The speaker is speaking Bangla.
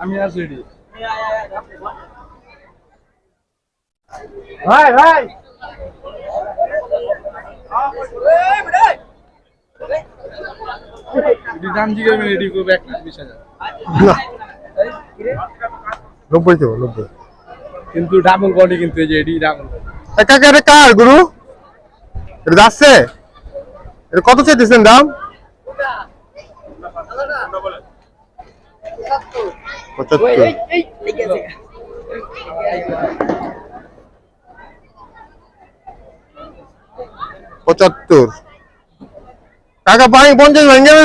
আমি আছি রেডি ভাই ভাই দাম জিজ্ঞেস রেডি করবে 1,20,000 90 তো 90 কিন্তু ডাবল বডি কিন্তু এই যে এডি ডাবল কাকা এটা কার গুরু এটা যাচ্ছে এটা কত চাইতেছেন দাম 75 কাকা পানি 50 ভেঙে